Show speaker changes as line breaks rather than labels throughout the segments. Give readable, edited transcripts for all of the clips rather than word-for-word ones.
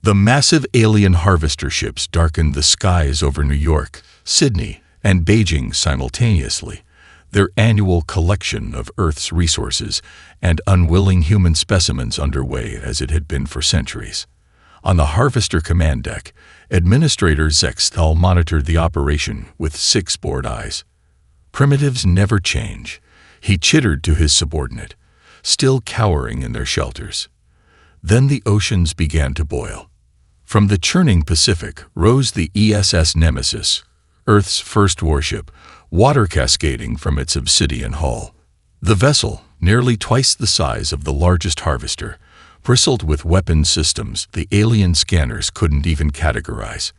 The massive alien harvester ships darkened the skies over New York, Sydney, and Beijing simultaneously, their annual collection of Earth's resources and unwilling human specimens underway as it had been for centuries. On the Harvester command deck, Administrator Zexthal monitored the operation with 6 bored eyes. Primitives never change, he chittered to his subordinate, still cowering in their shelters. Then the oceans began to boil. From the churning Pacific rose the ESS Nemesis, Earth's first warship, water cascading from its obsidian hull. The vessel, nearly twice the size of the largest harvester, bristled with weapon systems the alien scanners couldn't even categorize.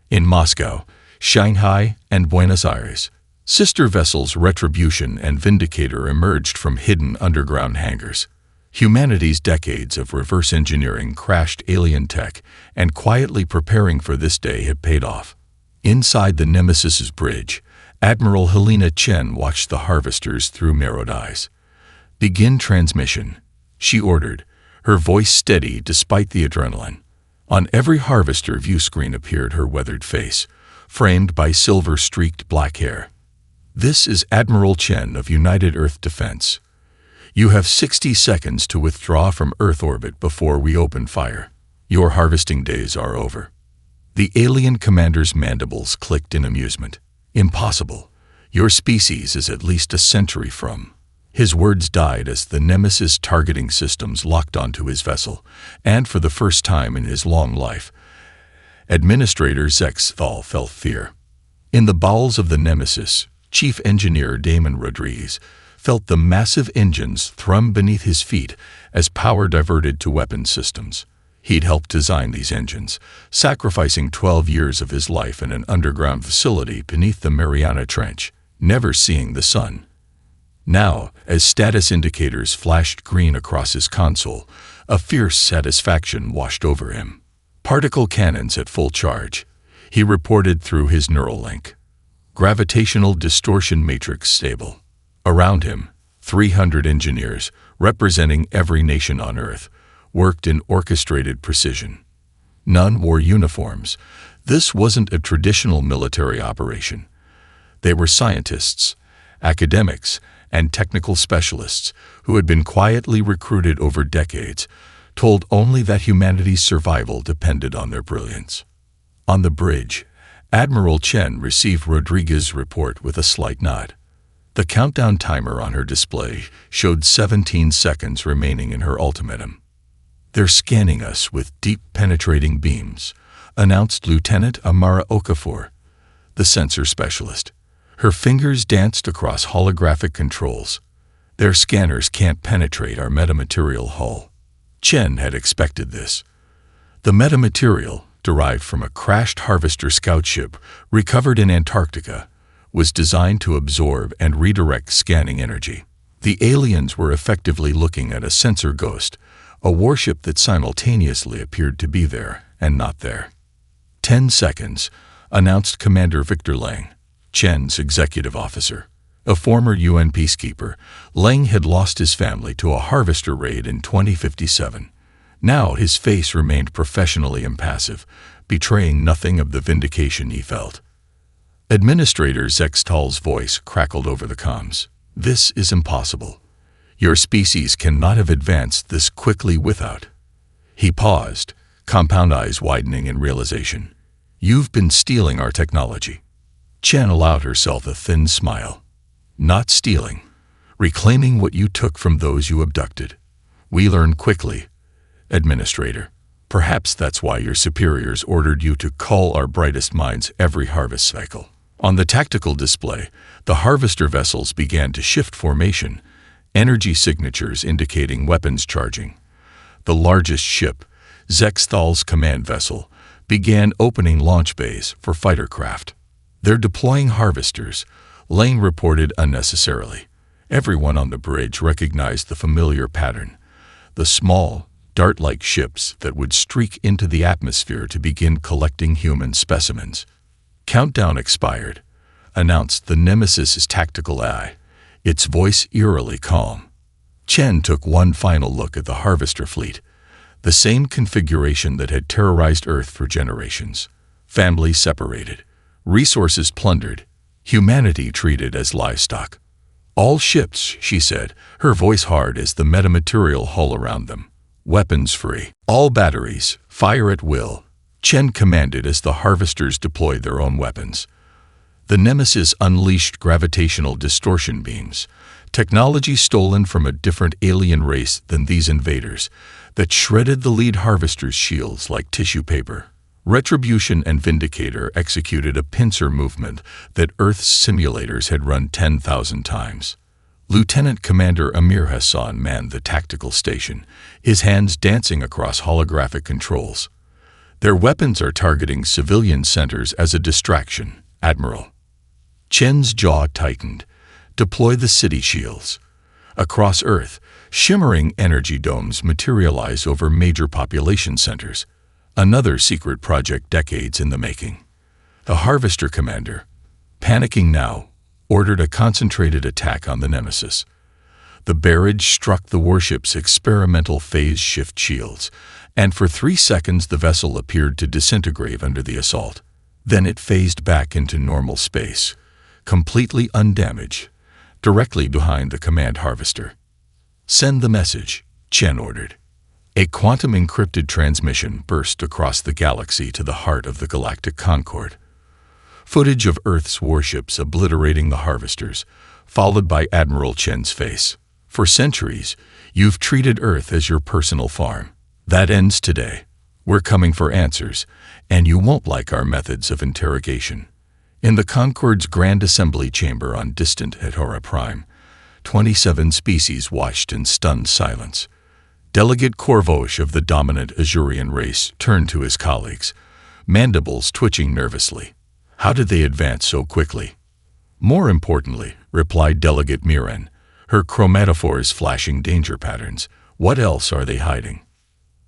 In Moscow, Shanghai, and Buenos Aires, sister vessels Retribution and Vindicator emerged from hidden underground hangars. Humanity's decades of reverse engineering crashed alien tech, and quietly preparing for this day had paid off. Inside the Nemesis's bridge, Admiral Helena Chen watched the harvesters through mirrored eyes. "Begin transmission," she ordered, her voice steady despite the adrenaline. On every harvester view screen appeared her weathered face, framed by silver-streaked black hair. "This is Admiral Chen of United Earth Defense. You have 60 seconds to withdraw from Earth orbit before we open fire. Your harvesting days are over." The alien commander's mandibles clicked in amusement. "Impossible. Your species is at least a century from." His words died as the Nemesis targeting systems locked onto his vessel, and for the first time in his long life, Administrator Zexthal felt fear. In the bowels of the Nemesis, Chief Engineer Damon Rodriguez felt the massive engines thrum beneath his feet as power diverted to weapon systems. He'd helped design these engines, sacrificing 12 years of his life in an underground facility beneath the Mariana Trench, never seeing the sun. Now, as status indicators flashed green across his console, a fierce satisfaction washed over him. Particle cannons at full charge, he reported through his neural link. Gravitational distortion matrix stable. Around him, 300 engineers, representing every nation on Earth, worked in orchestrated precision. None wore uniforms. This wasn't a traditional military operation. They were scientists, academics, and technical specialists who had been quietly recruited over decades, told only that humanity's survival depended on their brilliance. On the bridge, Admiral Chen received Rodriguez's report with a slight nod. The countdown timer on her display showed 17 seconds remaining in her ultimatum. "They're scanning us with deep penetrating beams," announced Lieutenant Amara Okafor, the sensor specialist. Her fingers danced across holographic controls. "Their scanners can't penetrate our metamaterial hull." Chen had expected this. The metamaterial, derived from a crashed harvester scout ship recovered in Antarctica, was designed to absorb and redirect scanning energy. The aliens were effectively looking at a sensor ghost, a warship that simultaneously appeared to be there and not there. 10 seconds, announced Commander Victor Lang, Chen's executive officer. A former UN peacekeeper, Lang had lost his family to a harvester raid in 2057. Now his face remained professionally impassive, betraying nothing of the vindication he felt. Administrator Zextal's voice crackled over the comms. "This is impossible. Your species cannot have advanced this quickly without." He paused, compound eyes widening in realization. "You've been stealing our technology." Chen allowed herself a thin smile. "Not stealing. Reclaiming what you took from those you abducted. We learn quickly, Administrator. Perhaps that's why your superiors ordered you to cull our brightest minds every harvest cycle." On the tactical display, the harvester vessels began to shift formation, energy signatures indicating weapons charging. The largest ship, Zexthal's command vessel, began opening launch bays for fighter craft. "They're deploying harvesters," Lang reported unnecessarily. Everyone on the bridge recognized the familiar pattern. The small, dart-like ships that would streak into the atmosphere to begin collecting human specimens. "Countdown expired," announced the Nemesis's tactical eye, its voice eerily calm. Chen took one final look at the harvester fleet. The same configuration that had terrorized Earth for generations. Families separated, resources plundered, humanity treated as livestock. All ships, she said, her voice hard as the metamaterial hull around them. Weapons free. All batteries, fire at will. Chen commanded as the harvesters deployed their own weapons. The Nemesis unleashed gravitational distortion beams, technology stolen from a different alien race than these invaders, that shredded the lead harvesters' shields like tissue paper. Retribution and Vindicator executed a pincer movement that Earth's simulators had run 10,000 times. Lieutenant Commander Amir Hassan manned the tactical station, his hands dancing across holographic controls. Their weapons are targeting civilian centers as a distraction, Admiral. Chen's jaw tightened. Deploy the city shields. Across Earth, shimmering energy domes materialize over major population centers. Another secret project decades in the making. The Harvester Commander, panicking now, ordered a concentrated attack on the Nemesis. The barrage struck the warship's experimental phase shift shields, and for 3 seconds the vessel appeared to disintegrate under the assault. Then it phased back into normal space, completely undamaged, directly behind the command harvester. Send the message, Chen ordered. A quantum-encrypted transmission burst across the galaxy to the heart of the Galactic Concord. Footage of Earth's warships obliterating the harvesters, followed by Admiral Chen's face. For centuries, you've treated Earth as your personal farm. That ends today. We're coming for answers, and you won't like our methods of interrogation. In the Concord's Grand Assembly Chamber on distant Hethora Prime, 27 species watched in stunned silence. Delegate Korvosh of the dominant Azurian race turned to his colleagues, mandibles twitching nervously. How did they advance so quickly? More importantly, replied Delegate Miran, her chromatophores flashing danger patterns, what else are they hiding?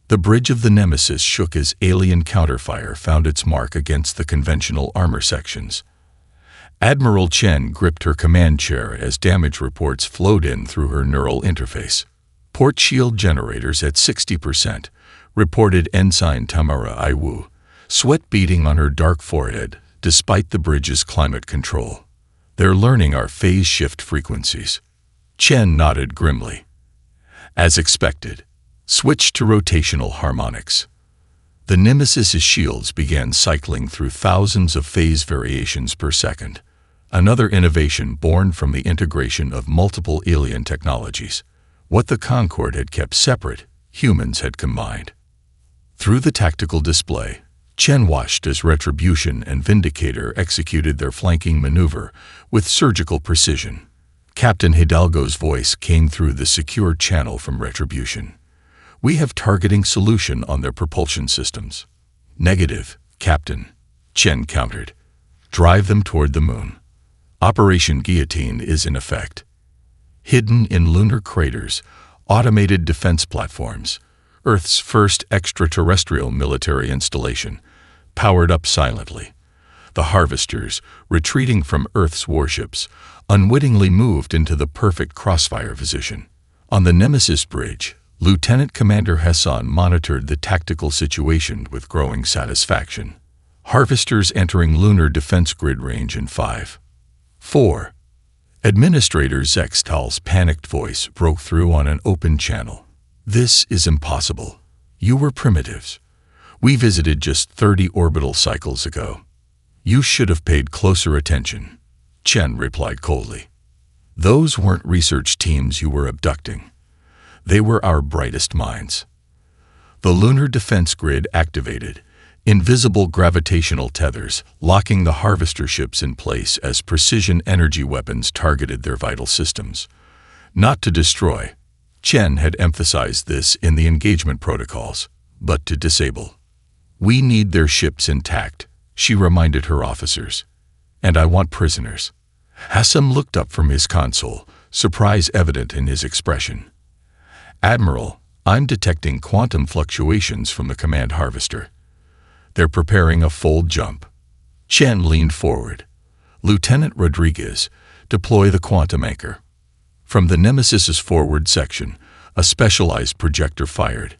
The bridge of the Nemesis shook as alien counterfire found its mark against the conventional armor sections. Admiral Chen gripped her command chair as damage reports flowed in through her neural interface. Port shield generators at 60%, reported Ensign Tamara Iwu, sweat beading on her dark forehead despite the bridge's climate control. They're learning our phase shift frequencies. Chen nodded grimly. As expected, switched to rotational harmonics. The Nemesis's shields began cycling through thousands of phase variations per second, another innovation born from the integration of multiple alien technologies. What the Concorde had kept separate, humans had combined. Through the tactical display, Chen watched as Retribution and Vindicator executed their flanking maneuver with surgical precision. Captain Hidalgo's voice came through the secure channel from Retribution. We have targeting solution on their propulsion systems. Negative, Captain, Chen countered. Drive them toward the moon. Operation Guillotine is in effect. Hidden in lunar craters, automated defense platforms, Earth's first extraterrestrial military installation, powered up silently. The harvesters, retreating from Earth's warships, unwittingly moved into the perfect crossfire position. On the Nemesis bridge, Lieutenant Commander Hassan monitored the tactical situation with growing satisfaction. Harvesters entering lunar defense grid range in 5, 4. Administrator Zextal's panicked voice broke through on an open channel. This is impossible. You were primitives. We visited just 30 orbital cycles ago. You should have paid closer attention, Chen replied coldly. Those weren't research teams you were abducting. They were our brightest minds. The lunar defense grid activated, invisible gravitational tethers locking the harvester ships in place as precision energy weapons targeted their vital systems. Not to destroy, Chen had emphasized this in the engagement protocols, but to disable. We need their ships intact, she reminded her officers. And I want prisoners. Hassam looked up from his console, surprise evident in his expression. Admiral, I'm detecting quantum fluctuations from the command harvester. They're preparing a fold jump. Chen leaned forward. Lieutenant Rodriguez, deploy the quantum anchor. From the Nemesis's forward section, a specialized projector fired,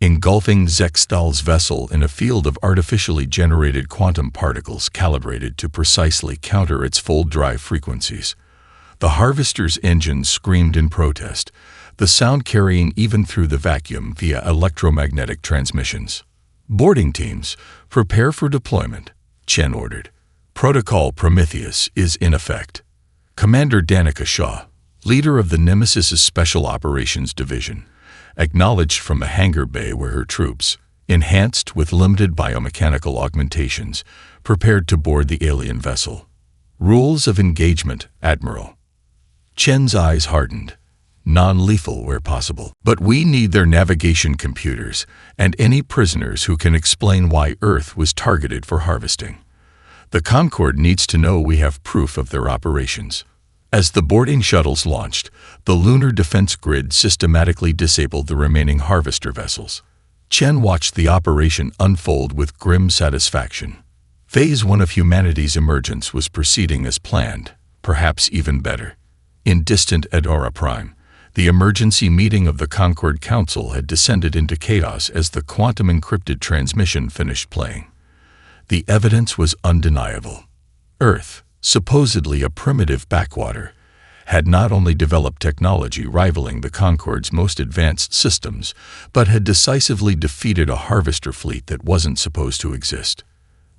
engulfing Zextal's vessel in a field of artificially generated quantum particles calibrated to precisely counter its full drive frequencies. The Harvester's engines screamed in protest, the sound carrying even through the vacuum via electromagnetic transmissions. "Boarding teams, prepare for deployment," Chen ordered. "Protocol Prometheus is in effect." Commander Danica Shaw, leader of the Nemesis's Special Operations Division, acknowledged from a hangar bay where her troops, enhanced with limited biomechanical augmentations, prepared to board the alien vessel. "Rules of engagement, Admiral." Chen's eyes hardened. "Non-lethal where possible. But we need their navigation computers and any prisoners who can explain why Earth was targeted for harvesting. The Concorde needs to know we have proof of their operations." As the boarding shuttles launched, the lunar defense grid systematically disabled the remaining harvester vessels. Chen watched the operation unfold with grim satisfaction. Phase 1 of humanity's emergence was proceeding as planned, perhaps even better. In distant Adora Prime, the emergency meeting of the Concorde Council had descended into chaos as the quantum-encrypted transmission finished playing. The evidence was undeniable. Earth, supposedly a primitive backwater, had not only developed technology rivaling the Concorde's most advanced systems, but had decisively defeated a harvester fleet that wasn't supposed to exist.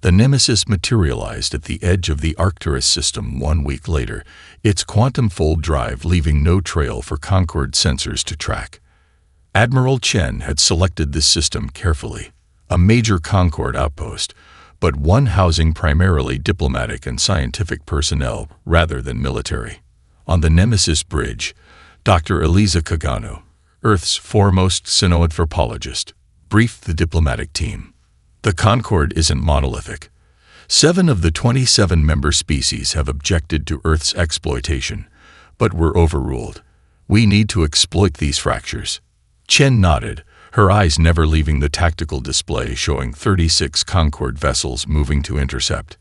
The Nemesis materialized at the edge of the Arcturus system 1 week later, its quantum fold drive leaving no trail for Concorde sensors to track. Admiral Chen had selected this system carefully, a major Concorde outpost, but one housing primarily diplomatic and scientific personnel rather than military. On the Nemesis bridge, Dr. Eliza Kagano, Earth's foremost cynoanthropologist, briefed the diplomatic team. "The Concorde isn't monolithic. 7 of the 27 member species have objected to Earth's exploitation, but were overruled. We need to exploit these fractures." Chen nodded, her eyes never leaving the tactical display showing 36 Concorde vessels moving to intercept.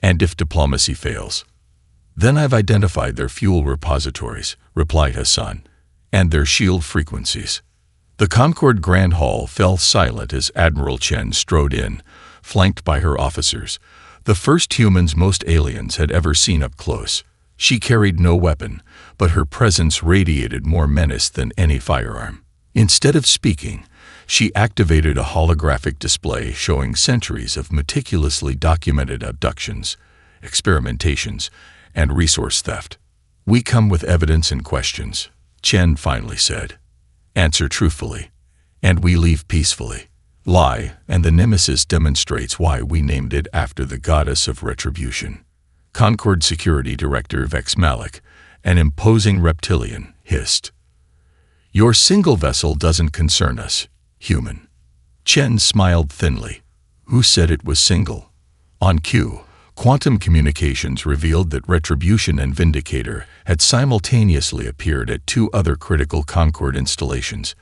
"And if diplomacy fails?" "Then I've identified their fuel repositories," replied Hassan, "and their shield frequencies." The Concorde Grand Hall fell silent as Admiral Chen strode in, flanked by her officers, the first humans most aliens had ever seen up close. She carried no weapon, but her presence radiated more menace than any firearm. Instead of speaking, she activated a holographic display showing centuries of meticulously documented abductions, experimentations, and resource theft. "We come with evidence and questions," Chen finally said. "Answer truthfully, and we leave peacefully. Lie, and the Nemesis demonstrates why we named it after the goddess of retribution." Concorde Security Director Vex Malik, an imposing reptilian, hissed. "Your single vessel doesn't concern us, human." Chen smiled thinly. "Who said it was single?" On cue, quantum communications revealed that Retribution and Vindicator had simultaneously appeared at 2 other critical Concorde installations,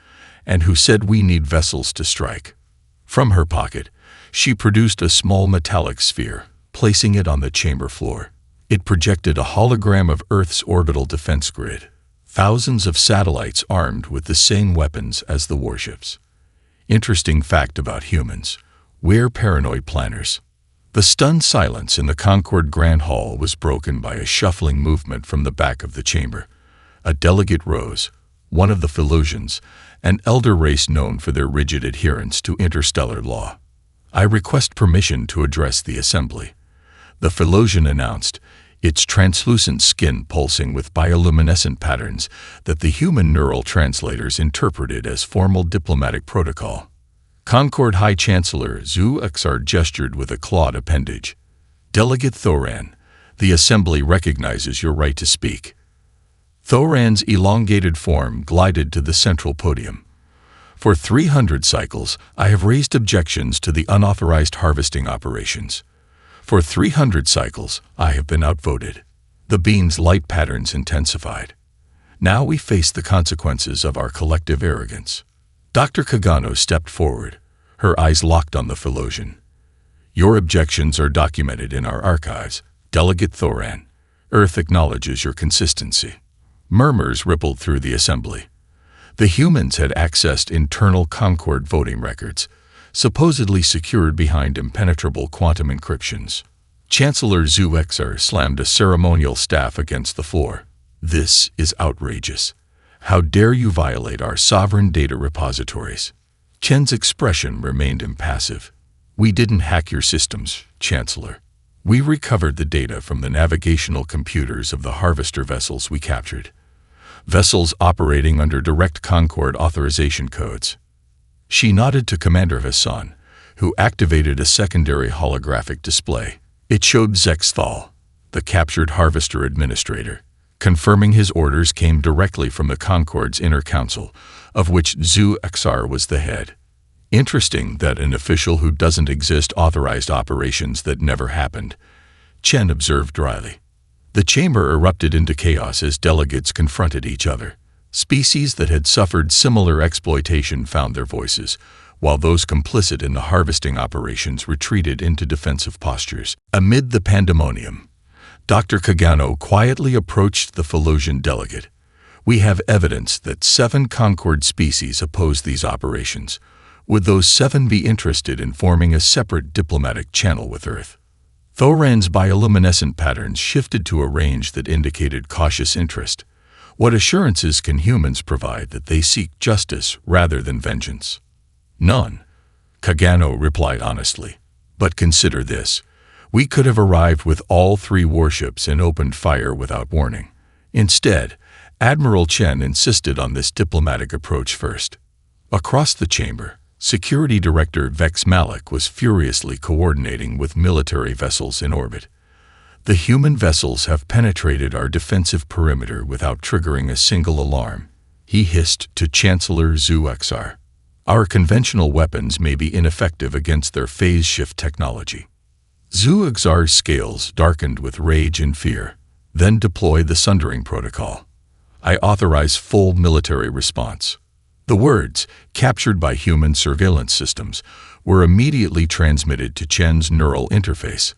and who said we need vessels to strike. From her pocket, she produced a small metallic sphere, placing it on the chamber floor. It projected a hologram of Earth's orbital defense grid, thousands of satellites armed with the same weapons as the warships. Interesting fact about humans: we're paranoid planners. The stunned silence in the Concorde Grand Hall was broken by a shuffling movement from the back of the chamber. A delegate rose, one of the Philosians, an elder race known for their rigid adherence to interstellar law. "I request permission to address the assembly," the Philosian announced, its translucent skin pulsing with bioluminescent patterns that the human neural translators interpreted as formal diplomatic protocol. Concorde High Chancellor Zhu Xar gestured with a clawed appendage. "Delegate Thoran, the Assembly recognizes your right to speak." Thoran's elongated form glided to the central podium. "For 300 cycles, I have raised objections to the unauthorized harvesting operations. For 300 cycles, I have been outvoted." The beam's light patterns intensified. "Now we face the consequences of our collective arrogance." Dr. Kagano stepped forward, her eyes locked on the Philosian. "Your objections are documented in our archives, Delegate Thoran. Earth acknowledges your consistency." Murmurs rippled through the assembly. The humans had accessed internal Concord voting records, supposedly secured behind impenetrable quantum encryptions. Chancellor Zu slammed a ceremonial staff against the floor. "This is outrageous. How dare you violate our sovereign data repositories?" Chen's expression remained impassive. "We didn't hack your systems, Chancellor. We recovered the data from the navigational computers of the harvester vessels we captured. Vessels operating under direct Concord authorization codes." She nodded to Commander Hassan, who activated a secondary holographic display. It showed Zexthal, the captured harvester administrator, confirming his orders came directly from the Concord's inner council, of which Zu was the head. Interesting that an official who doesn't exist authorized operations that never happened, Chen observed dryly. The chamber erupted into chaos as delegates confronted each other. Species that had suffered similar exploitation found their voices, while those complicit in the harvesting operations retreated into defensive postures. Amid the pandemonium, Dr. Kagano quietly approached the Felosian delegate. "We have evidence that 7 Concord species oppose these operations. Would those 7 be interested in forming a separate diplomatic channel with Earth?" Thoran's bioluminescent patterns shifted to a range that indicated cautious interest. "What assurances can humans provide that they seek justice rather than vengeance?" "None," Kagano replied honestly. "But consider this. We could have arrived with all 3 warships and opened fire without warning. Instead, Admiral Chen insisted on this diplomatic approach first." Across the chamber, Security Director Vex Malik was furiously coordinating with military vessels in orbit. "The human vessels have penetrated our defensive perimeter without triggering a single alarm," he hissed to Chancellor Zu. "Our conventional weapons may be ineffective against their phase shift technology." Zu-Xar's scales darkened with rage and fear. "Then deploy the Sundering Protocol. I authorize full military response." The words, captured by human surveillance systems, were immediately transmitted to Chen's neural interface.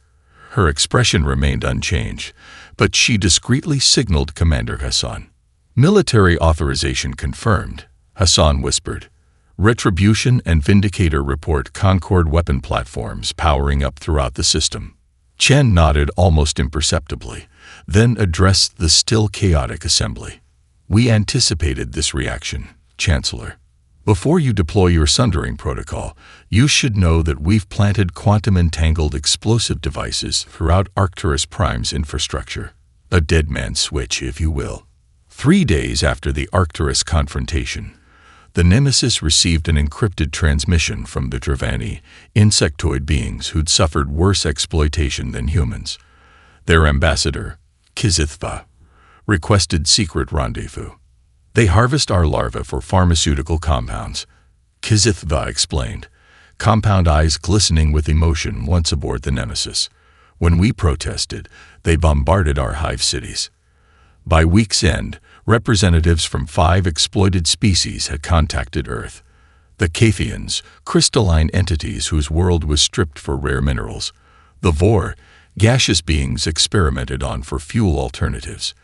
Her expression remained unchanged, but she discreetly signaled Commander Hassan. "Military authorization confirmed," Hassan whispered. "Retribution and Vindicator report Concord weapon platforms powering up throughout the system." Chen nodded almost imperceptibly, then addressed the still chaotic assembly. "We anticipated this reaction, Chancellor. Before you deploy your Sundering Protocol, you should know that we've planted quantum-entangled explosive devices throughout Arcturus Prime's infrastructure. A dead man's switch, if you will." 3 days after the Arcturus confrontation, the Nemesis received an encrypted transmission from the Dravani, insectoid beings who'd suffered worse exploitation than humans. Their ambassador, Kizithva, requested secret rendezvous. "They harvest our larvae for pharmaceutical compounds," Kizithva explained, compound eyes glistening with emotion once aboard the Nemesis. "When we protested, they bombarded our hive cities." By week's end, representatives from 5 exploited species had contacted Earth. The Cathians, crystalline entities whose world was stripped for rare minerals. The Vor, gaseous beings experimented on for fuel alternatives.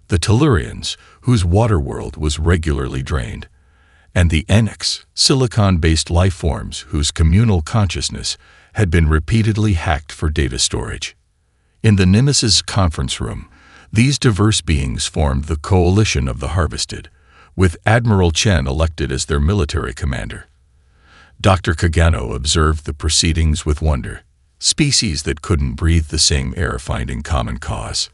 The Tellurians, whose water world was regularly drained. And the Enix, silicon-based life forms whose communal consciousness had been repeatedly hacked for data storage. In the Nemesis conference room, these diverse beings formed the Coalition of the Harvested, with Admiral Chen elected as their military commander. Dr. Kagano observed the proceedings with wonder. Species that couldn't breathe the same air finding common cause.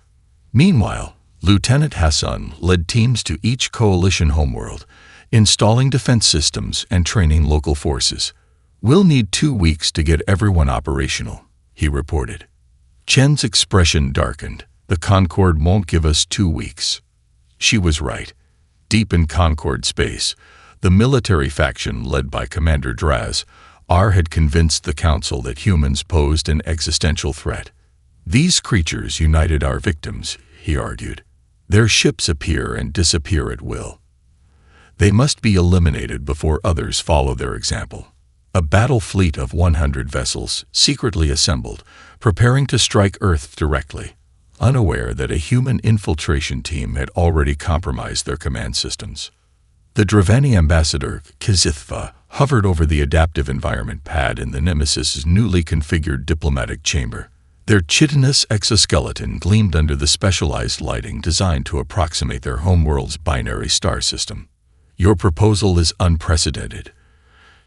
Meanwhile, Lieutenant Hassan led teams to each coalition homeworld, installing defense systems and training local forces. "We'll need 2 weeks to get everyone operational," he reported. Chen's expression darkened. "The Concord won't give us 2 weeks." She was right. Deep in Concord space, the military faction led by Commander Draz had convinced the Council that humans posed an existential threat. "These creatures united our victims," he argued. "Their ships appear and disappear at will. They must be eliminated before others follow their example." A battle fleet of 100 vessels secretly assembled, preparing to strike Earth directly, unaware that a human infiltration team had already compromised their command systems. The Dravani ambassador, Kizithva, hovered over the adaptive environment pad in the Nemesis's newly configured diplomatic chamber. Their chitinous exoskeleton gleamed under the specialized lighting designed to approximate their homeworld's binary star system. "Your proposal is unprecedented,"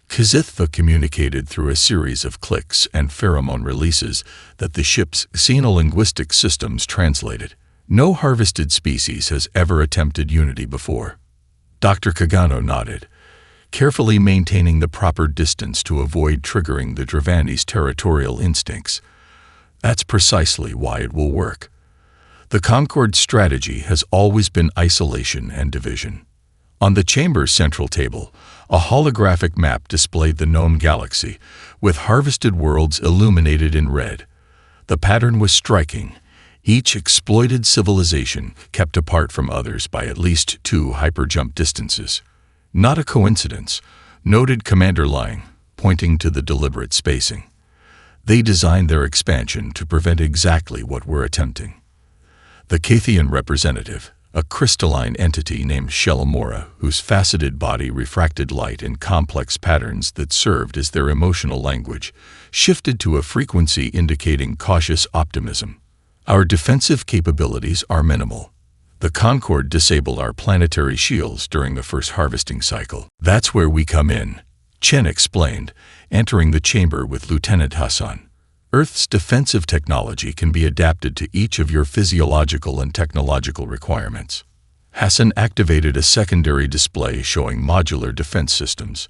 Kizithva communicated through a series of clicks and pheromone releases that the ship's xenolinguistic systems translated. "No harvested species has ever attempted unity before." Dr. Kagano nodded, carefully maintaining the proper distance to avoid triggering the Dravani's territorial instincts. "That's precisely why it will work. The Concord strategy has always been isolation and division." On the chamber's central table, a holographic map displayed the known galaxy, with harvested worlds illuminated in red. The pattern was striking, each exploited civilization kept apart from others by at least 2 hyperjump distances. "Not a coincidence," noted Commander Lang, pointing to the deliberate spacing. "They designed their expansion to prevent exactly what we're attempting." The Cathian representative, a crystalline entity named Shelamora, whose faceted body refracted light in complex patterns that served as their emotional language, shifted to a frequency indicating cautious optimism. "Our defensive capabilities are minimal. The Concord disabled our planetary shields during the first harvesting cycle. That's where we come in," Chen explained, entering the chamber with Lieutenant Hassan. "Earth's defensive technology can be adapted to each of your physiological and technological requirements." Hassan activated a secondary display showing modular defense systems.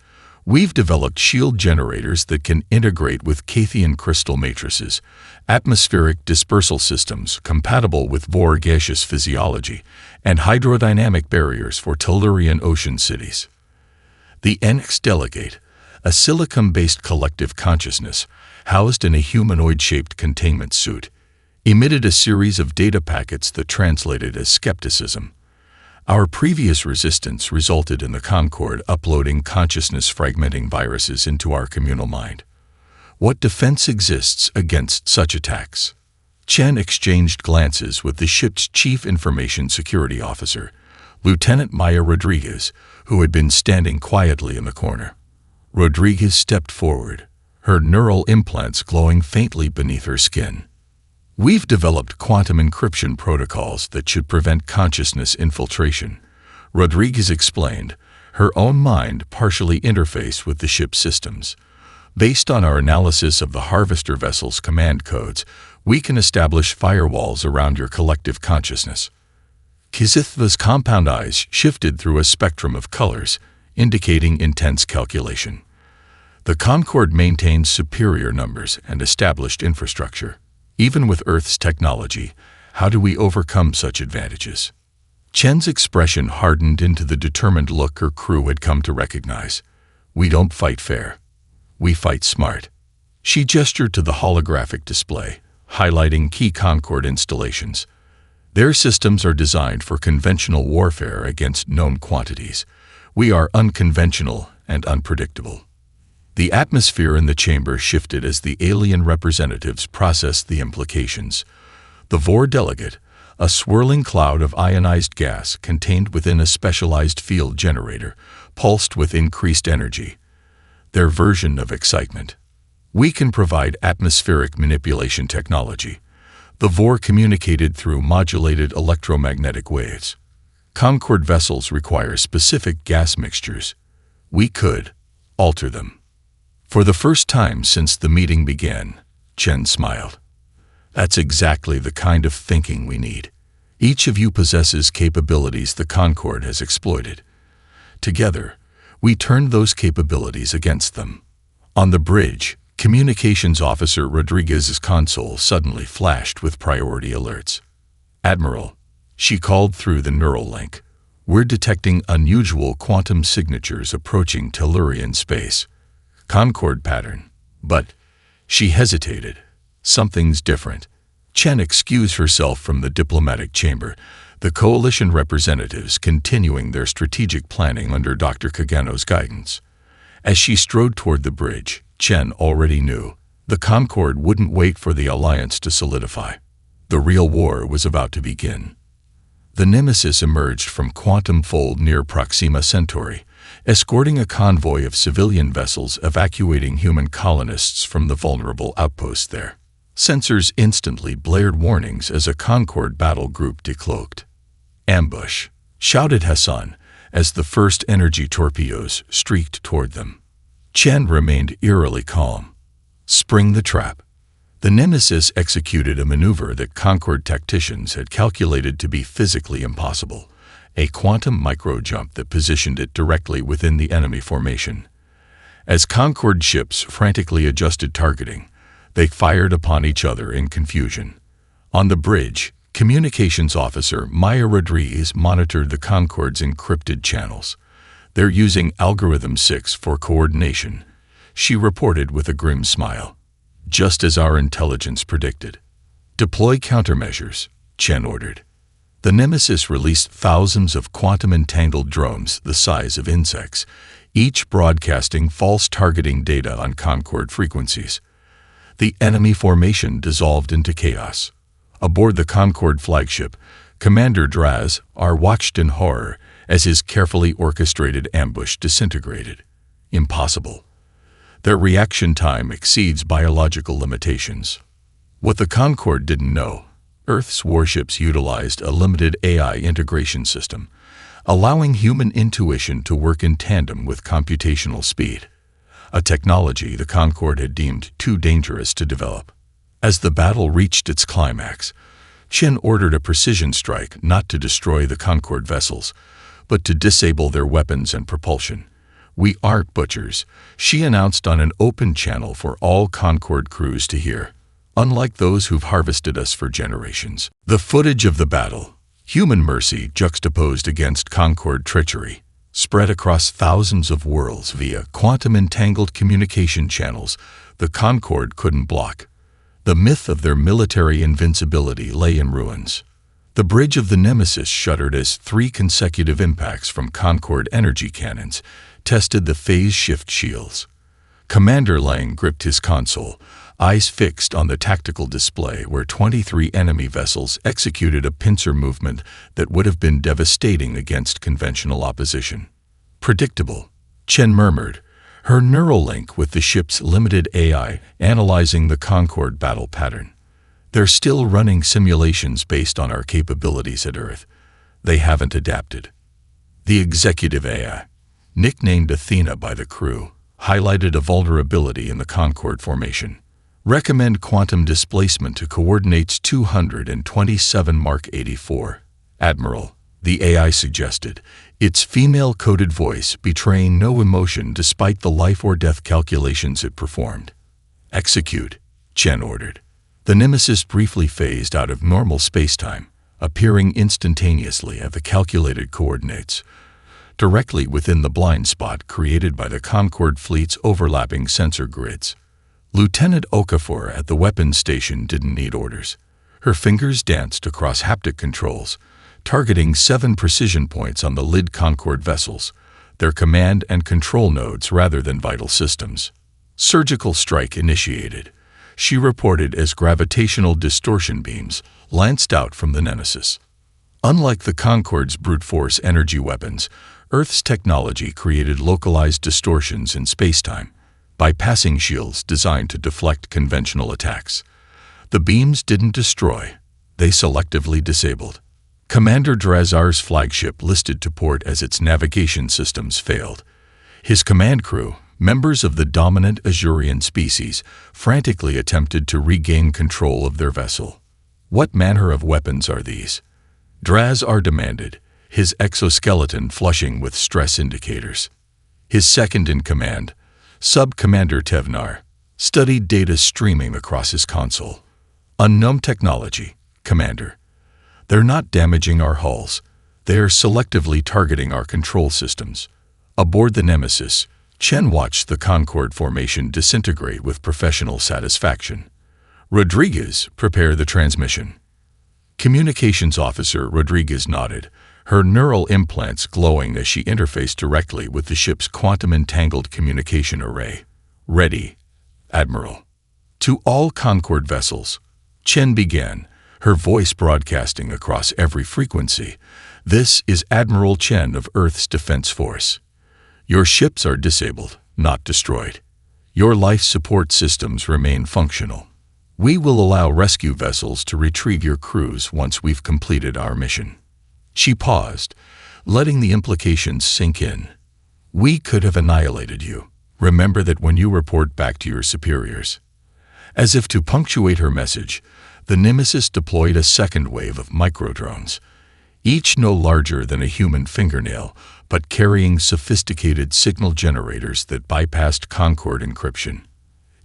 "We've developed shield generators that can integrate with Cathian crystal matrices, atmospheric dispersal systems compatible with Vor gaseous physiology, and hydrodynamic barriers for Tellurian ocean cities." The NX delegate, a silicon-based collective consciousness, housed in a humanoid-shaped containment suit, emitted a series of data packets that translated as skepticism. "Our previous resistance resulted in the Concord uploading consciousness-fragmenting viruses into our communal mind. What defense exists against such attacks?" Chen exchanged glances with the ship's chief information security officer, Lieutenant Maya Rodriguez, who had been standing quietly in the corner. Rodriguez stepped forward, her neural implants glowing faintly beneath her skin. "We've developed quantum encryption protocols that should prevent consciousness infiltration," Rodriguez explained, her own mind partially interfaced with the ship's systems. "Based on our analysis of the harvester vessel's command codes, we can establish firewalls around your collective consciousness." Kizithva's compound eyes shifted through a spectrum of colors, indicating intense calculation. "The Concord maintains superior numbers and established infrastructure. Even with Earth's technology, how do we overcome such advantages?" Chen's expression hardened into the determined look her crew had come to recognize. "We don't fight fair. We fight smart." She gestured to the holographic display, highlighting key Concord installations. "Their systems are designed for conventional warfare against known quantities. We are unconventional and unpredictable." The atmosphere in the chamber shifted as the alien representatives processed the implications. The Vor delegate, a swirling cloud of ionized gas contained within a specialized field generator, pulsed with increased energy. Their version of excitement. "We can provide atmospheric manipulation technology." The Vor communicated through modulated electromagnetic waves. "Concord vessels require specific gas mixtures. We could alter them." For the first time since the meeting began, Chen smiled. "That's exactly the kind of thinking we need. Each of you possesses capabilities the Concord has exploited. Together, we turned those capabilities against them." On the bridge, Communications Officer Rodriguez's console suddenly flashed with priority alerts. "Admiral," she called through the neural link, "we're detecting unusual quantum signatures approaching Tellurian space. Concord pattern. But," she hesitated, "something's different." Chen excused herself from the diplomatic chamber, the coalition representatives continuing their strategic planning under Dr. Kagano's guidance. As she strode toward the bridge, Chen already knew the Concord wouldn't wait for the alliance to solidify. The real war was about to begin. The Nemesis emerged from Quantum Fold near Proxima Centauri, escorting a convoy of civilian vessels evacuating human colonists from the vulnerable outpost there. Sensors instantly blared warnings as a Concorde battle group decloaked. "Ambush!" shouted Hassan as the first energy torpedoes streaked toward them. Chen remained eerily calm. "Spring the trap." The Nemesis executed a maneuver that Concorde tacticians had calculated to be physically impossible, a quantum micro-jump that positioned it directly within the enemy formation. As Concorde ships frantically adjusted targeting, they fired upon each other in confusion. On the bridge, Communications Officer Maya Rodriguez monitored the Concorde's encrypted channels. "They're using Algorithm 6 for coordination," she reported with a grim smile. "Just as our intelligence predicted." "Deploy countermeasures," Chen ordered. The Nemesis released thousands of quantum-entangled drones the size of insects, each broadcasting false targeting data on Concorde frequencies. The enemy formation dissolved into chaos. Aboard the Concorde flagship, Commander Draz watched in horror as his carefully orchestrated ambush disintegrated. Impossible. Their reaction time exceeds biological limitations. What the Concorde didn't know, Earth's warships utilized a limited AI integration system, allowing human intuition to work in tandem with computational speed, a technology the Concorde had deemed too dangerous to develop. As the battle reached its climax, Chen ordered a precision strike not to destroy the Concorde vessels, but to disable their weapons and propulsion. "We aren't butchers," she announced on an open channel for all Concorde crews to hear, "unlike those who've harvested us for generations." The footage of the battle, human mercy juxtaposed against Concorde treachery, spread across thousands of worlds via quantum-entangled communication channels the Concorde couldn't block. The myth of their military invincibility lay in ruins. The bridge of the Nemesis shuddered as 3 consecutive impacts from Concorde energy cannons tested the phase shift shields. Commander Lang gripped his console, eyes fixed on the tactical display where 23 enemy vessels executed a pincer movement that would have been devastating against conventional opposition. "Predictable," Chen murmured, her neural link with the ship's limited AI analyzing the Concorde battle pattern. "They're still running simulations based on our capabilities at Earth. They haven't adapted." The executive AI, nicknamed Athena by the crew, highlighted a vulnerability in the Concorde formation. "Recommend quantum displacement to coordinates 227 Mark 84. Admiral," the AI suggested, its female-coded voice betraying no emotion despite the life-or-death calculations it performed. "Execute," Chen ordered. The Nemesis briefly phased out of normal spacetime, appearing instantaneously at the calculated coordinates, directly within the blind spot created by the Concorde fleet's overlapping sensor grids. Lieutenant Okafor at the weapons station didn't need orders. Her fingers danced across haptic controls, targeting 7 precision points on the lid Concorde vessels, their command and control nodes rather than vital systems. "Surgical strike initiated," she reported as gravitational distortion beams lanced out from the Nemesis. Unlike the Concorde's brute force energy weapons, Earth's technology created localized distortions in spacetime, bypassing shields designed to deflect conventional attacks. The beams didn't destroy, they selectively disabled. Commander Drazar's flagship listed to port as its navigation systems failed. His command crew, members of the dominant Azurian species, frantically attempted to regain control of their vessel. "What manner of weapons are these?" Drazar demanded, his exoskeleton flushing with stress indicators. His second-in-command, Sub-Commander Tevnar, studied data streaming across his console. "Unknown technology, Commander. They're not damaging our hulls. They're selectively targeting our control systems." Aboard the Nemesis, Chen watched the Concorde formation disintegrate with professional satisfaction. "Rodriguez, prepare the transmission." Communications Officer Rodriguez nodded, her neural implants glowing as she interfaced directly with the ship's quantum-entangled communication array. "Ready, Admiral." To all Concorde vessels, Chen began, her voice broadcasting across every frequency. "This is Admiral Chen of Earth's Defense Force. Your ships are disabled, not destroyed. Your life support systems remain functional. We will allow rescue vessels to retrieve your crews once we've completed our mission." She paused, letting the implications sink in. "We could have annihilated you. Remember that when you report back to your superiors." As if to punctuate her message, the Nemesis deployed a second wave of microdrones, each no larger than a human fingernail, but carrying sophisticated signal generators that bypassed Concorde encryption.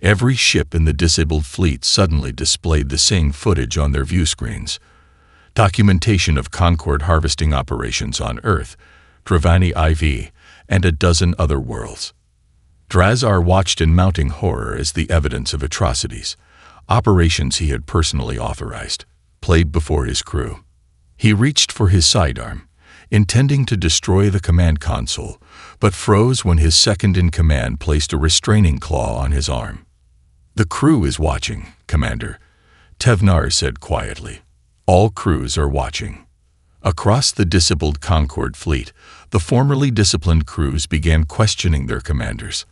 Every ship in the disabled fleet suddenly displayed the same footage on their view screens. Documentation of Concorde harvesting operations on Earth, Travani IV, and a dozen other worlds. Drazar watched in mounting horror as the evidence of atrocities, operations he had personally authorized, played before his crew. He reached for his sidearm, intending to destroy the command console, but froze when his second-in-command placed a restraining claw on his arm. "The crew is watching, Commander," Tevnar said quietly. "All crews are watching." Across the disabled Concorde fleet, the formerly disciplined crews began questioning their commanders.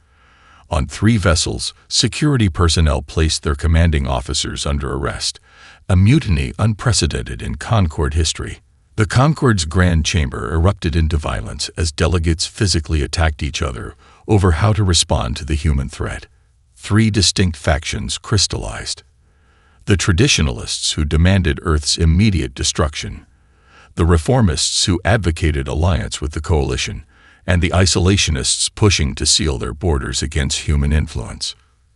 On 3 vessels, security personnel placed their commanding officers under arrest, a mutiny unprecedented in Concorde history. The Concorde's Grand Chamber erupted into violence as delegates physically attacked each other over how to respond to the human threat. 3 distinct factions crystallized. The traditionalists who demanded Earth's immediate destruction, the reformists who advocated alliance with the coalition, and the isolationists pushing to seal their borders against human influence.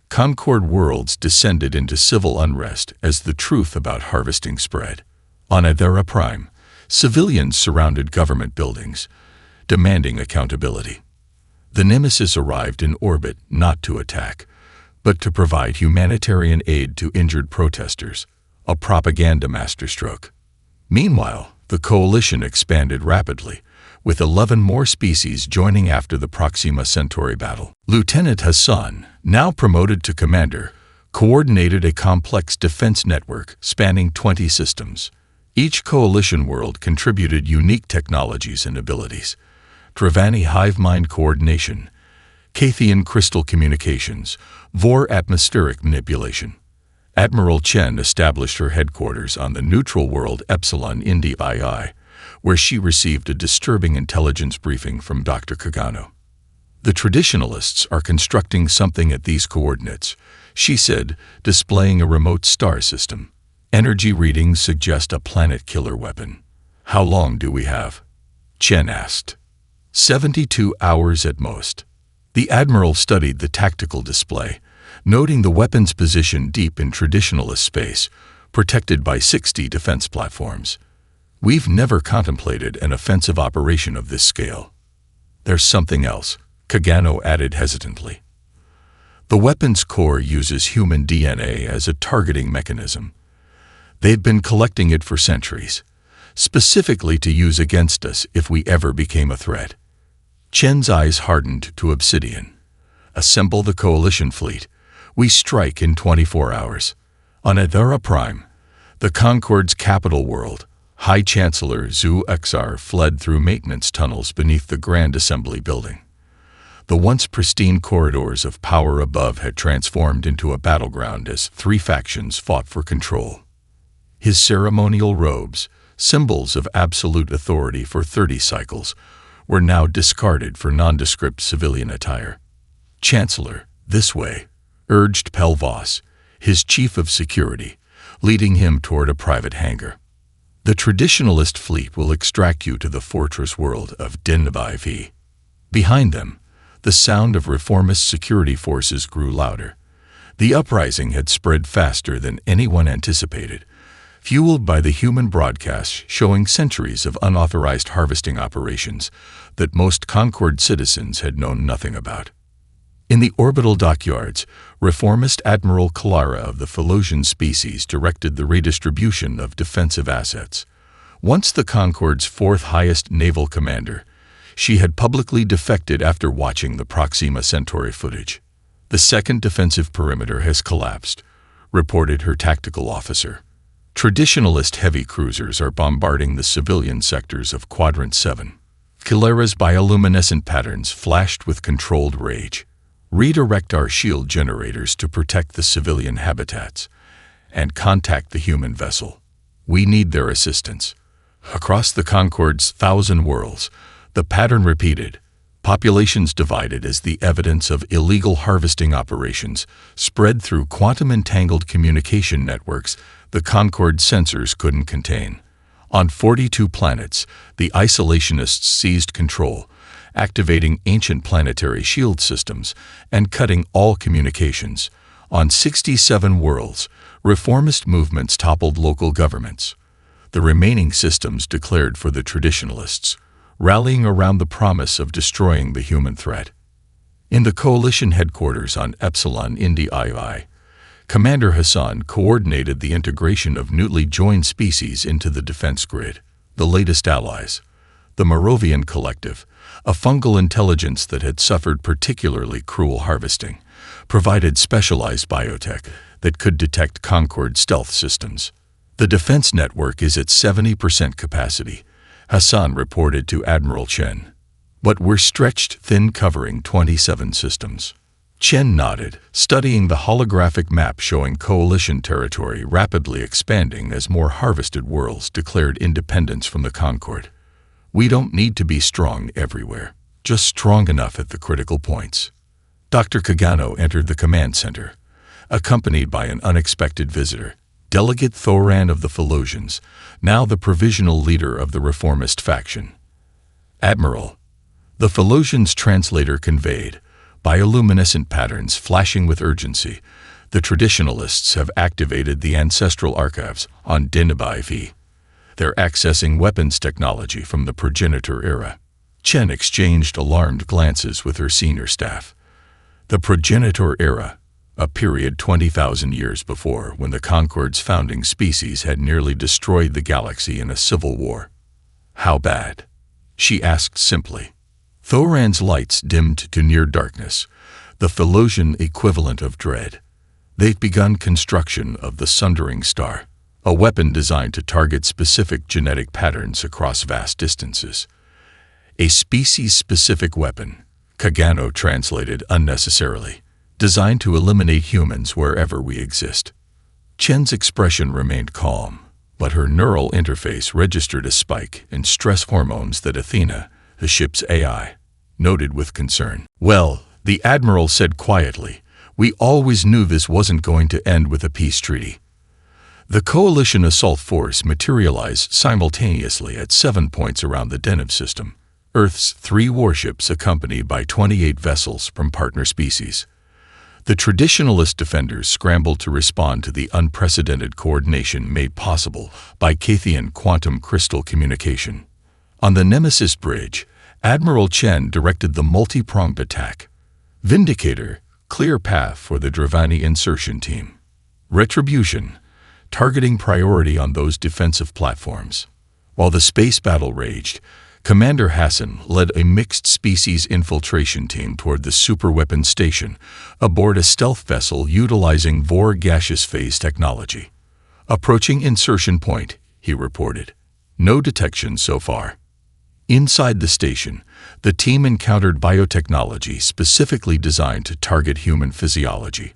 Concorde worlds descended into civil unrest as the truth about harvesting spread. On Adhera Prime, civilians surrounded government buildings, demanding accountability. The Nemesis arrived in orbit not to attack, but to provide humanitarian aid to injured protesters, a propaganda masterstroke. Meanwhile, the coalition expanded rapidly, with 11 more species joining after the Proxima Centauri battle. Lieutenant Hassan, now promoted to commander, coordinated a complex defense network spanning 20 systems. Each coalition world contributed unique technologies and abilities. Travani hive mind coordination, Cathian crystal communications, Vor atmospheric manipulation. Admiral Chen established her headquarters on the neutral world Epsilon Indi II, where she received a disturbing intelligence briefing from Dr. Kagano. "The traditionalists are constructing something at these coordinates," she said, displaying a remote star system. "Energy readings suggest a planet-killer weapon." "How long do we have?" Chen asked. 72 hours at most." The Admiral studied the tactical display, noting the weapon's position deep in traditionalist space, protected by 60 defense platforms. "We've never contemplated an offensive operation of this scale." "There's something else," Kagano added hesitantly. "The weapon's core uses human DNA as a targeting mechanism. They've been collecting it for centuries, specifically to use against us if we ever became a threat." Chen's eyes hardened to obsidian. "Assemble the coalition fleet. We strike in 24 hours. On Adhera Prime, the Concorde's capital world, High Chancellor Zhu Xr fled through maintenance tunnels beneath the Grand Assembly building. The once pristine corridors of power above had transformed into a battleground as 3 factions fought for control. His ceremonial robes, symbols of absolute authority for 30 cycles, were now discarded for nondescript civilian attire. "Chancellor, this way," urged Pelvos, his chief of security, leading him toward a private hangar. "The traditionalist fleet will extract you to the fortress world of Dinava IV." Behind them, the sound of reformist security forces grew louder. The uprising had spread faster than anyone anticipated, fueled by the human broadcasts showing centuries of unauthorized harvesting operations that most Concorde citizens had known nothing about. In the orbital dockyards, reformist Admiral Kalara of the Philosian species directed the redistribution of defensive assets. Once the Concorde's 4th highest naval commander, she had publicly defected after watching the Proxima Centauri footage. "The second defensive perimeter has collapsed," reported her tactical officer. Traditionalist heavy cruisers are bombarding the civilian sectors of Quadrant 7. Kilera's bioluminescent patterns flashed with controlled rage. Redirect our shield generators to protect the civilian habitats and contact the human vessel. We need their assistance. Across the Concorde's 1,000 worlds, the pattern repeated. Populations divided as the evidence of illegal harvesting operations spread through quantum-entangled communication networks the Concorde sensors couldn't contain. On 42 planets, the isolationists seized control, activating ancient planetary shield systems and cutting all communications. On 67 worlds, reformist movements toppled local governments. The remaining systems declared for the traditionalists, rallying around the promise of destroying the human threat. In the coalition headquarters on Epsilon Indi II, Commander Hassan coordinated the integration of newly joined species into the defense grid. The latest allies, the Moravian Collective, a fungal intelligence that had suffered particularly cruel harvesting, provided specialized biotech that could detect Concorde stealth systems. The defense network is at 70% capacity, Hassan reported to Admiral Chen. But we're stretched thin, covering 27 systems. Chen nodded, studying the holographic map showing coalition territory rapidly expanding as more harvested worlds declared independence from the Concorde. We don't need to be strong everywhere, just strong enough at the critical points. Dr. Kagano entered the command center, accompanied by an unexpected visitor, Delegate Thoran of the Philosians, now the provisional leader of the reformist faction. Admiral, the Philosians' translator conveyed, bioluminescent patterns flashing with urgency. The traditionalists have activated the ancestral archives on Dinabai V. They're accessing weapons technology from the progenitor era. Chen exchanged alarmed glances with her senior staff. The progenitor era, a period 20,000 years before, when the Concorde's founding species had nearly destroyed the galaxy in a civil war. How bad? She asked simply. Thoran's lights dimmed to near darkness, the Philosian equivalent of dread. They've begun construction of the Sundering Star, a weapon designed to target specific genetic patterns across vast distances. A species-specific weapon, Kagano translated unnecessarily, designed to eliminate humans wherever we exist. Chen's expression remained calm, but her neural interface registered a spike in stress hormones that Athena, the ship's AI, noted with concern. Well, the Admiral said quietly, we always knew this wasn't going to end with a peace treaty. The Coalition assault force materialized simultaneously at 7 points around the Deneb system, Earth's 3 warships accompanied by 28 vessels from partner species. The traditionalist defenders scrambled to respond to the unprecedented coordination made possible by Cathian quantum crystal communication. On the Nemesis bridge, Admiral Chen directed the multi-pronged attack. Vindicator, clear path for the Dravani insertion team. Retribution, targeting priority on those defensive platforms. While the space battle raged, Commander Hassan led a mixed-species infiltration team toward the superweapon station aboard a stealth vessel utilizing Vor gaseous phase technology. Approaching insertion point, he reported. No detection so far. Inside the station, the team encountered biotechnology specifically designed to target human physiology,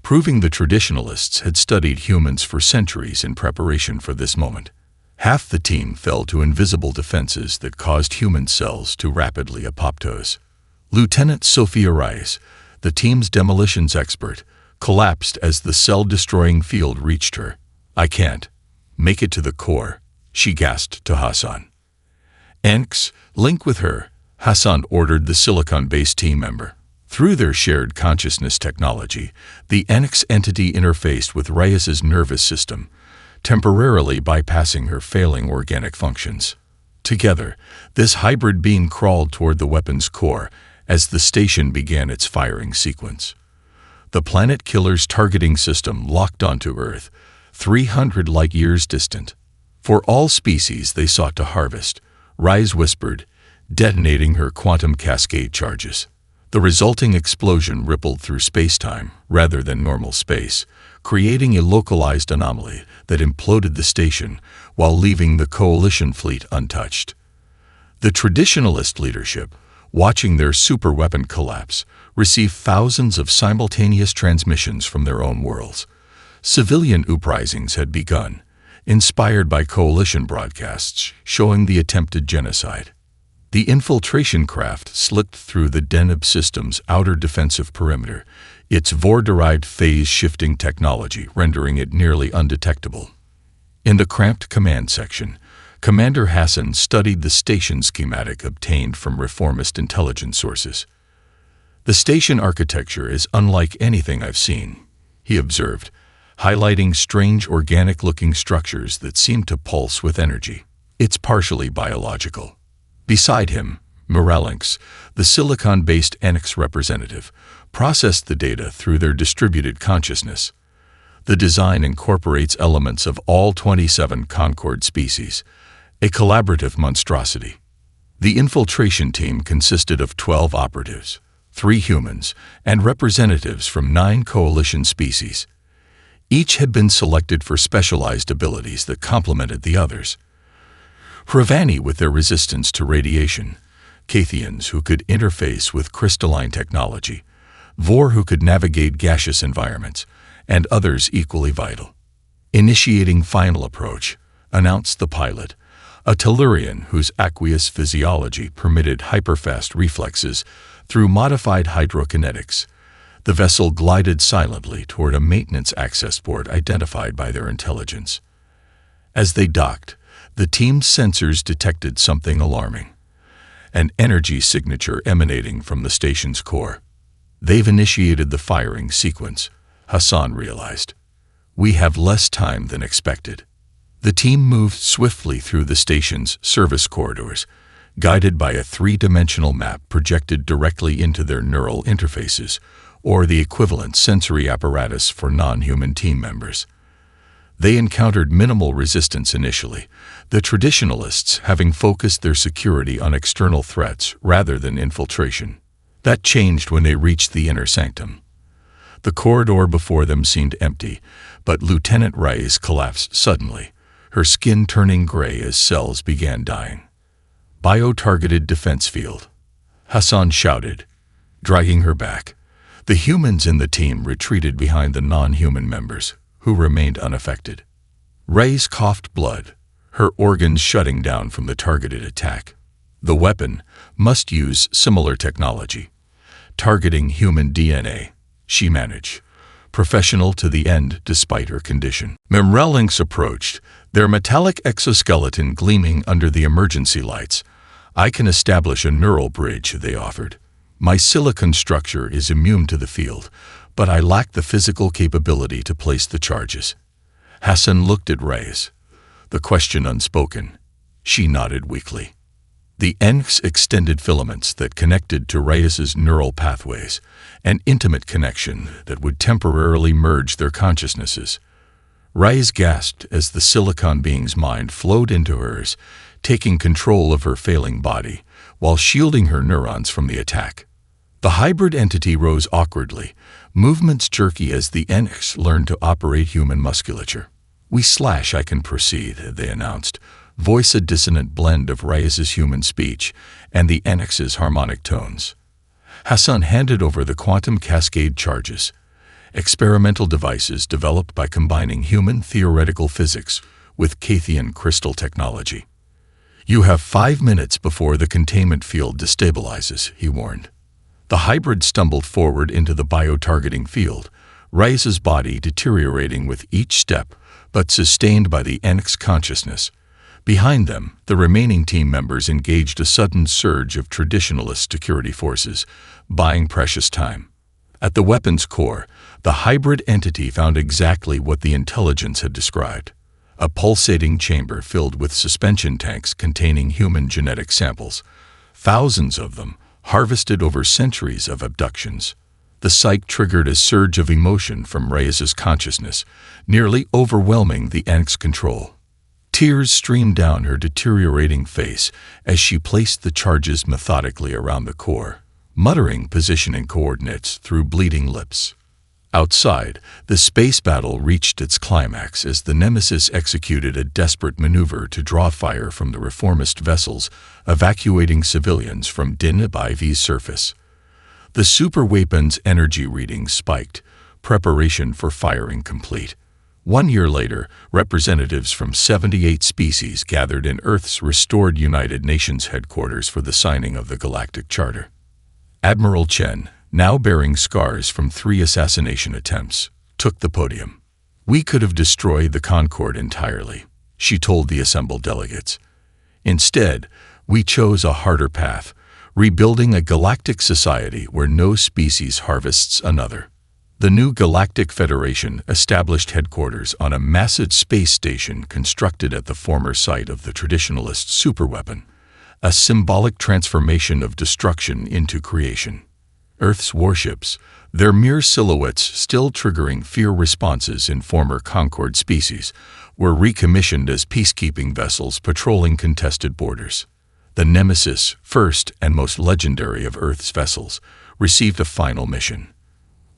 proving the traditionalists had studied humans for centuries in preparation for this moment. Half the team fell to invisible defenses that caused human cells to rapidly apoptose. Lieutenant Sophia Rice, the team's demolitions expert, collapsed as the cell-destroying field reached her. I can't make it to the core, she gasped to Hassan. Enx, link with her, Hassan ordered the silicon-based team member. Through their shared consciousness technology, the Enx entity interfaced with Reyes's nervous system, temporarily bypassing her failing organic functions. Together, this hybrid being crawled toward the weapon's core as the station began its firing sequence. The planet killer's targeting system locked onto Earth, 300 light-years distant. For all species they sought to harvest, Rise whispered, detonating her quantum cascade charges. The resulting explosion rippled through space-time rather than normal space, creating a localized anomaly that imploded the station while leaving the coalition fleet untouched. The traditionalist leadership, watching their superweapon collapse, received thousands of simultaneous transmissions from their own worlds. Civilian uprisings had begun, inspired by coalition broadcasts showing the attempted genocide. The infiltration craft slipped through the Deneb system's outer defensive perimeter, its Vor-derived phase-shifting technology rendering it nearly undetectable. In the cramped command section, Commander Hassan studied the station schematic obtained from reformist intelligence sources. "The station architecture is unlike anything I've seen," he observed, highlighting strange organic-looking structures that seem to pulse with energy. "It's partially biological." Beside him, Moralinx, the silicon-based Enix representative, processed the data through their distributed consciousness. The design incorporates elements of all 27 Concord species, a collaborative monstrosity. The infiltration team consisted of 12 operatives, 3 humans, and representatives from 9 coalition species. Each had been selected for specialized abilities that complemented the others. Hravani with their resistance to radiation, Cathians who could interface with crystalline technology, Vor who could navigate gaseous environments, and others equally vital. "Initiating final approach," announced the pilot, a Tellurian whose aqueous physiology permitted hyperfast reflexes through modified hydrokinetics. The vessel glided silently toward a maintenance access port identified by their intelligence. As they docked, the team's sensors detected something alarming: an energy signature emanating from the station's core. "They've initiated the firing sequence," Hassan realized. "We have less time than expected." The team moved swiftly through the station's service corridors, guided by a 3-dimensional map projected directly into their neural interfaces, or the equivalent sensory apparatus for non-human team members. They encountered minimal resistance initially, the traditionalists having focused their security on external threats rather than infiltration. That changed when they reached the inner sanctum. The corridor before them seemed empty, but Lieutenant Reyes collapsed suddenly, her skin turning gray as cells began dying. "Bio-targeted defense field," Hassan shouted, dragging her back. The humans in the team retreated behind the non-human members, who remained unaffected. Reyes coughed blood, her organs shutting down from the targeted attack. The weapon must use similar technology, targeting human DNA, she managed, professional to the end despite her condition. Moralinx approached, their metallic exoskeleton gleaming under the emergency lights. "I can establish a neural bridge," they offered. "My silicon structure is immune to the field, but I lack the physical capability to place the charges." Hassan looked at Reyes, the question unspoken. She nodded weakly. The Enix extended filaments that connected to Reyes's neural pathways, an intimate connection that would temporarily merge their consciousnesses. Reyes gasped as the silicon being's mind flowed into hers, taking control of her failing body, while shielding her neurons from the attack. The hybrid entity rose awkwardly, movements jerky as the Enix learned to operate human musculature. I can proceed," they announced, voice a dissonant blend of Reyes's human speech and the Enix's harmonic tones. Hassan handed over the quantum cascade charges, experimental devices developed by combining human theoretical physics with Cathian crystal technology. "You have 5 minutes before the containment field destabilizes," he warned. The hybrid stumbled forward into the bio-targeting field, Reyes's body deteriorating with each step, but sustained by the Enix consciousness. Behind them, the remaining team members engaged a sudden surge of traditionalist security forces, buying precious time. At the weapon's core, the hybrid entity found exactly what the intelligence had described: a pulsating chamber filled with suspension tanks containing human genetic samples, thousands of them, harvested over centuries of abductions. The sight triggered a surge of emotion from Reyes's consciousness, nearly overwhelming the Enix control. Tears streamed down her deteriorating face as she placed the charges methodically around the core, muttering positioning coordinates through bleeding lips. Outside, the space battle reached its climax as the Nemesis executed a desperate maneuver to draw fire from the reformist vessels, evacuating civilians from Din Ib's surface. The superweapon's energy readings spiked, preparation for firing complete. 1 year later, representatives from 78 species gathered in Earth's restored United Nations headquarters for the signing of the Galactic Charter. Admiral Chen, now bearing scars from 3 assassination attempts, took the podium. "We could have destroyed the Concorde entirely," she told the assembled delegates. "Instead, we chose a harder path, rebuilding a galactic society where no species harvests another." The new Galactic Federation established headquarters on a massive space station constructed at the former site of the traditionalist superweapon, a symbolic transformation of destruction into creation. Earth's warships, their mere silhouettes still triggering fear responses in former Concorde species, were recommissioned as peacekeeping vessels patrolling contested borders. The Nemesis, first and most legendary of Earth's vessels, received a final mission.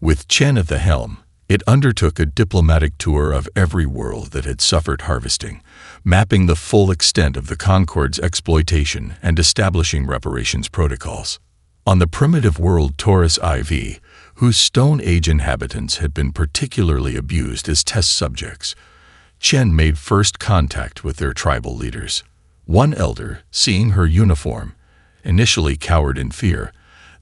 With Chen at the helm, it undertook a diplomatic tour of every world that had suffered harvesting, mapping the full extent of the Concorde's exploitation and establishing reparations protocols. On the primitive world Taurus IV, whose Stone Age inhabitants had been particularly abused as test subjects, Chen made first contact with their tribal leaders. One elder, seeing her uniform, initially cowered in fear,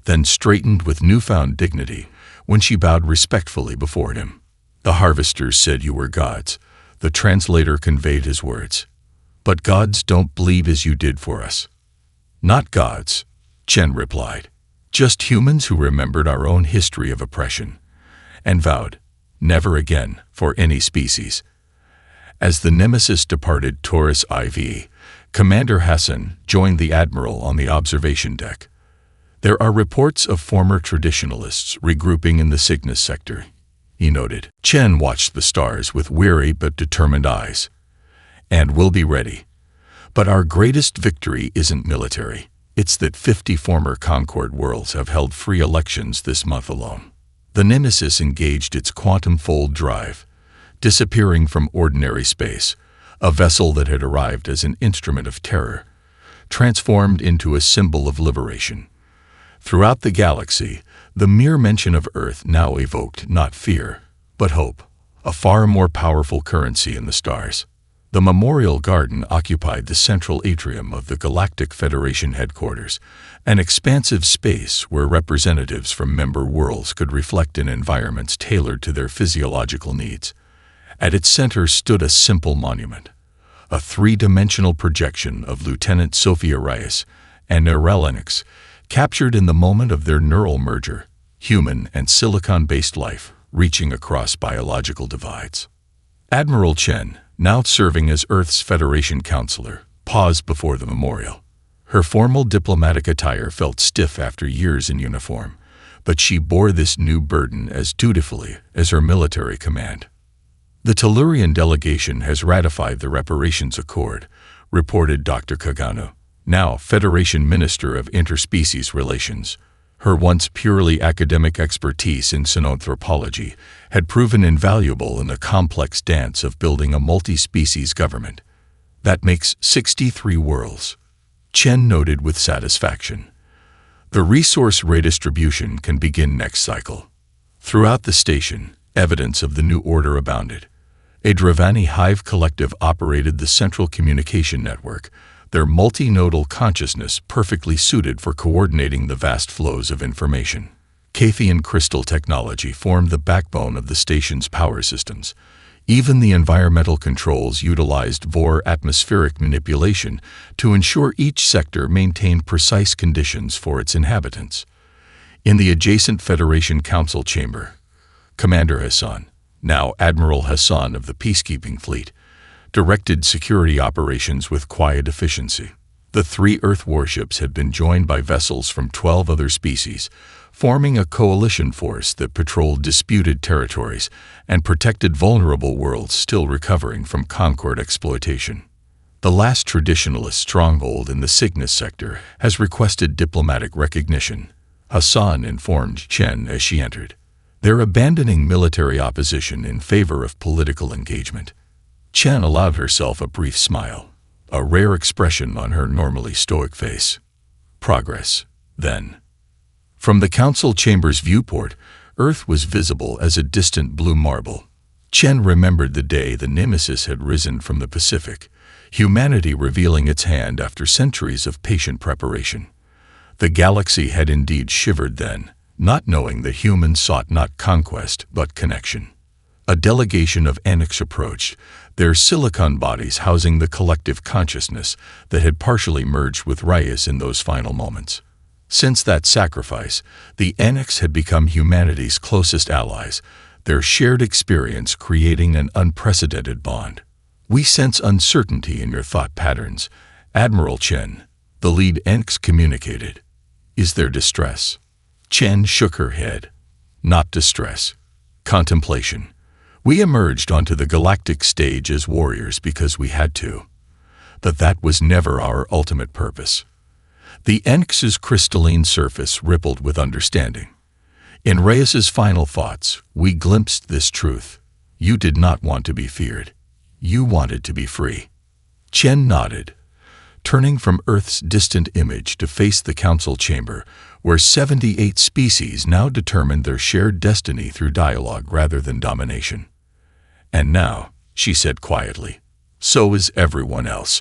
then straightened with newfound dignity when she bowed respectfully before him. "The harvesters said you were gods," the translator conveyed his words. "But gods don't bleed as you did for us." "Not gods," Chen replied. "Just humans who remembered our own history of oppression and vowed never again for any species." As the Nemesis departed Taurus IV, Commander Hassan joined the Admiral on the observation deck. "There are reports of former traditionalists regrouping in the Cygnus sector," he noted. Chen watched the stars with weary but determined eyes. "And we'll be ready. But our greatest victory isn't military. It's that 50 former Concorde worlds have held free elections this month alone." The Nemesis engaged its quantum-fold drive, disappearing from ordinary space, a vessel that had arrived as an instrument of terror, transformed into a symbol of liberation. Throughout the galaxy, the mere mention of Earth now evoked not fear, but hope, a far more powerful currency in the stars. The Memorial Garden occupied the central atrium of the Galactic Federation headquarters, an expansive space where representatives from member worlds could reflect in environments tailored to their physiological needs. At its center stood a simple monument, a three-dimensional projection of Lieutenant Sophia Reyes and Neuralinics, captured in the moment of their neural merger, human and silicon-based life reaching across biological divides. Admiral Chen, now serving as Earth's Federation counselor, paused before the memorial. Her formal diplomatic attire felt stiff after years in uniform, but she bore this new burden as dutifully as her military command. "The Tellurian delegation has ratified the reparations accord," reported Dr. Kagano, now Federation Minister of Interspecies Relations. Her once purely academic expertise in synanthropology had proven invaluable in the complex dance of building a multi-species government. "That makes 63 worlds," Chen noted with satisfaction. "The resource redistribution can begin next cycle." Throughout the station, evidence of the new order abounded. A Dravani hive collective operated the central communication network, their multinodal consciousness perfectly suited for coordinating the vast flows of information. Cathian crystal technology formed the backbone of the station's power systems. Even the environmental controls utilized Vor atmospheric manipulation to ensure each sector maintained precise conditions for its inhabitants. In the adjacent Federation Council chamber, Commander Hassan, now Admiral Hassan of the Peacekeeping Fleet, directed security operations with quiet efficiency. The 3 Earth warships had been joined by vessels from 12 other species, forming a coalition force that patrolled disputed territories and protected vulnerable worlds still recovering from Concorde exploitation. The last traditionalist stronghold in the Cygnus sector has requested diplomatic recognition, Hassan informed Chen as she entered. They're abandoning military opposition in favor of political engagement. Chen allowed herself a brief smile, a rare expression on her normally stoic face. Progress, then. From the council chamber's viewport, Earth was visible as a distant blue marble. Chen remembered the day the Nemesis had risen from the Pacific, humanity revealing its hand after centuries of patient preparation. The galaxy had indeed shivered then, not knowing that humans sought not conquest but connection. A delegation of Orcs approached, their silicon bodies housing the collective consciousness that had partially merged with Raia's in those final moments. Since that sacrifice, the Orcs had become humanity's closest allies, their shared experience creating an unprecedented bond. "We sense uncertainty in your thought patterns," Admiral Chen, the lead Orcs, communicated. "Is there distress?" Chen shook her head. "Not distress. Contemplation. We emerged onto the galactic stage as warriors because we had to. But that was never our ultimate purpose." The Orcs' crystalline surface rippled with understanding. In Reyes's final thoughts, we glimpsed this truth. You did not want to be feared. You wanted to be free. Chen nodded, turning from Earth's distant image to face the council chamber, where 78 species now determined their shared destiny through dialogue rather than domination. "And now," she said quietly, "so is everyone else."